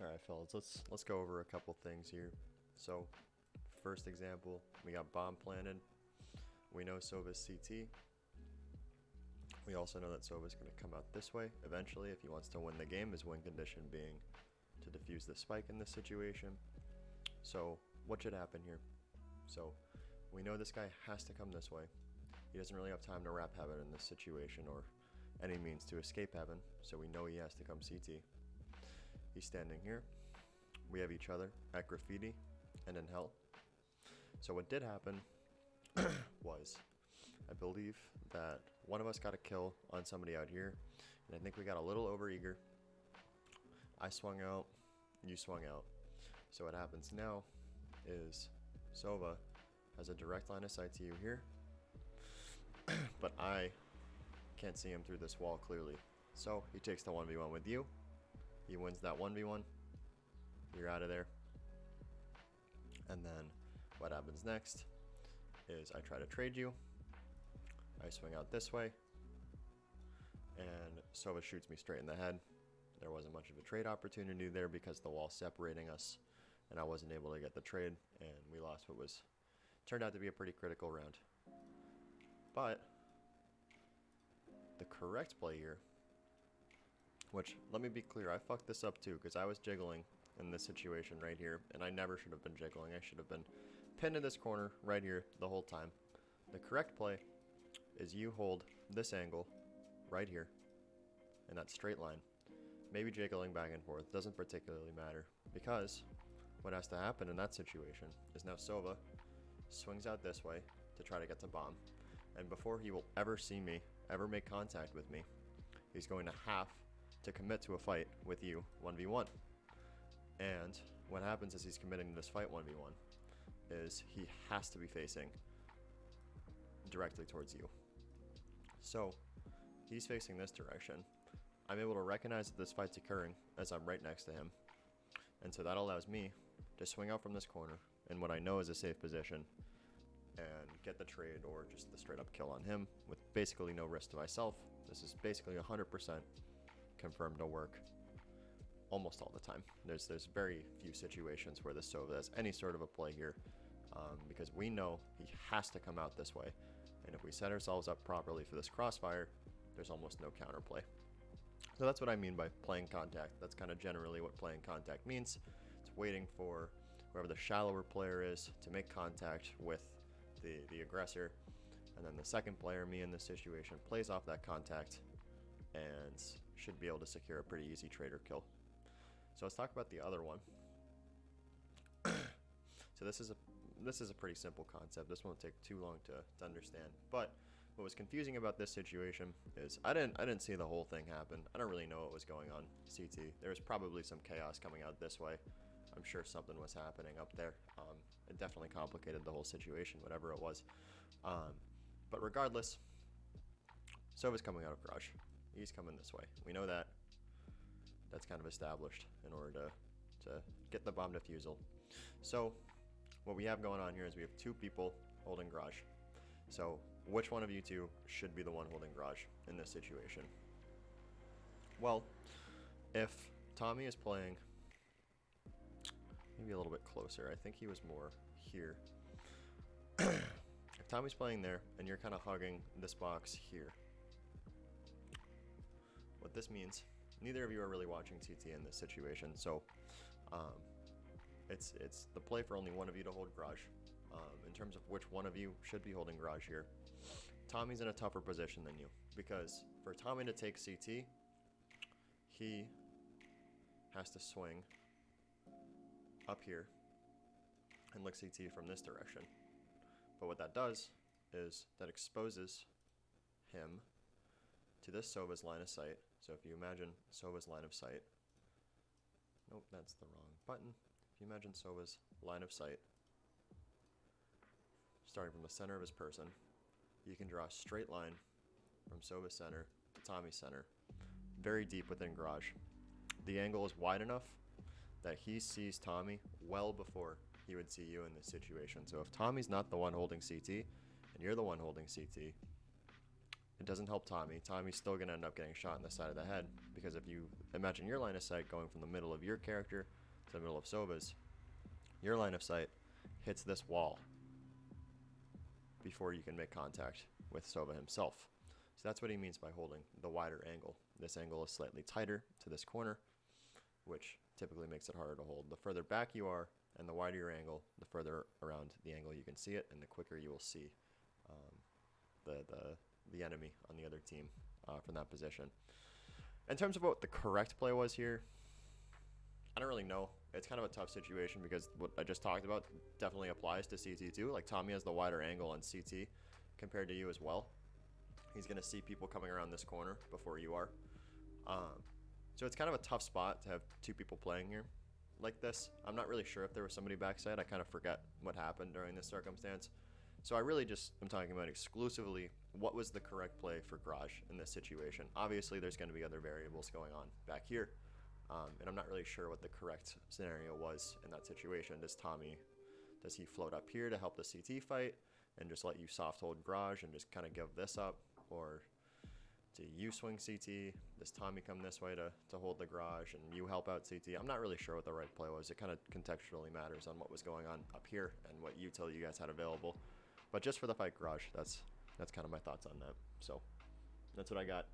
All right, fellas, let's go over a couple things here. So, first example, we got bomb planted. We know Sova's CT. We also know that Sova's going to come out this way eventually if he wants to win the game, his win condition being to defuse the spike in this situation. So, what should happen here? So, we know this guy has to come this way. He doesn't really have time to wrap heaven in this situation or any means to escape heaven, so we know he has to come CT. He's standing here. We have each other at graffiti and in hell. So what did happen was, I believe that one of us got a kill on somebody out here, and I think we got a little overeager. I swung out, you swung out. So what happens now is Sova has a direct line of sight to you here, but I can't see him through this wall clearly. So he takes the 1v1 with you. He wins that 1v1. You're out of there. And then what happens next is I try to trade you. I swing out this way. And Sova shoots me straight in the head. There wasn't much of a trade opportunity there because the wall's separating us. And I wasn't able to get the trade. And we lost what was turned out to be a pretty critical round. But the correct play here, which, let me be clear, I fucked this up too because I was jiggling in this situation right here, and I never should have been jiggling. I should have been pinned in this corner right here the whole time. The correct play is you hold this angle right here in that straight line. Maybe jiggling back and forth, doesn't particularly matter, because what has to happen in that situation is now Sova swings out this way to try to get to bomb, and before he will ever see me, ever make contact with me, he's going to have to commit to a fight with you 1v1. And what happens is he's committing to this fight 1v1 is he has to be facing directly towards you. So he's facing this direction. I'm able to recognize that this fight's occurring as I'm right next to him. And so that allows me to swing out from this corner in what I know is a safe position and get the trade or just the straight up kill on him with basically no risk to myself. This is basically 100% confirmed to work almost all the time. There's very few situations where the Sova has any sort of a play here because we know he has to come out this way. And if we set ourselves up properly for this crossfire, there's almost no counterplay. So that's what I mean by playing contact. That's kind of generally what playing contact means. It's waiting for whoever the shallower player is to make contact with the aggressor. And then the second player, me in this situation, plays off that contact and should be able to secure a pretty easy trade or kill. So let's talk about the other one. So this is a pretty simple concept. This won't take too long to understand. But what was confusing about this situation is I didn't see the whole thing happen. I don't really know what was going on CT. There was probably some chaos coming out this way. I'm sure something was happening up there. It definitely complicated the whole situation, whatever it was. But regardless, Sova's coming out of garage. He's coming this way. We know that. That's kind of established in order to get the bomb defusal. So what we have going on here is we have two people holding garage. So which one of you two should be the one holding garage in this situation? Well, if Tommy is playing maybe a little bit closer, I think he was more here. If Tommy's playing there and you're kind of hugging this box here, what this means, neither of you are really watching CT in this situation, so it's the play for only one of you to hold garage. In terms of which one of you should be holding garage here, Tommy's in a tougher position than you, because for Tommy to take CT, he has to swing up here and look CT from this direction. But what that does is that exposes him to this Sova's line of sight. So if you imagine Sova's line of sight, nope, that's the wrong button. If you imagine Sova's line of sight, starting from the center of his person, you can draw a straight line from Sova's center to Tommy's center, very deep within garage. The angle is wide enough that he sees Tommy well before he would see you in this situation. So if Tommy's not the one holding CT and you're the one holding CT, it doesn't help Tommy. Tommy's still going to end up getting shot in the side of the head, because if you imagine your line of sight going from the middle of your character to the middle of Soba's, your line of sight hits this wall before you can make contact with Soba himself. So that's what he means by holding the wider angle. This angle is slightly tighter to this corner, which typically makes it harder to hold. The further back you are and the wider your angle, the further around the angle you can see it, and the quicker you will see the enemy on the other team from that position. In terms of what the correct play was here, I don't really know. It's kind of a tough situation because what I just talked about definitely applies to CT too. Like, Tommy has the wider angle on CT compared to you as well. He's going to see people coming around this corner before you are. So it's kind of a tough spot to have two people playing here like this. I'm not really sure if there was somebody backside. I kind of forget what happened during this circumstance. So I really just am talking about exclusively what was the correct play for Garage in this situation. Obviously, there's going to be other variables going on back here. And I'm not really sure what the correct scenario was in that situation. Does he float up here to help the CT fight and just let you soft hold Garage and just kind of give this up? Or do you swing CT? Does Tommy come this way to hold the Garage and you help out CT? I'm not really sure what the right play was. It kind of contextually matters on what was going on up here and what utility you guys had available. But just for the fight Garage, that's kind of my thoughts on that. So that's what I got.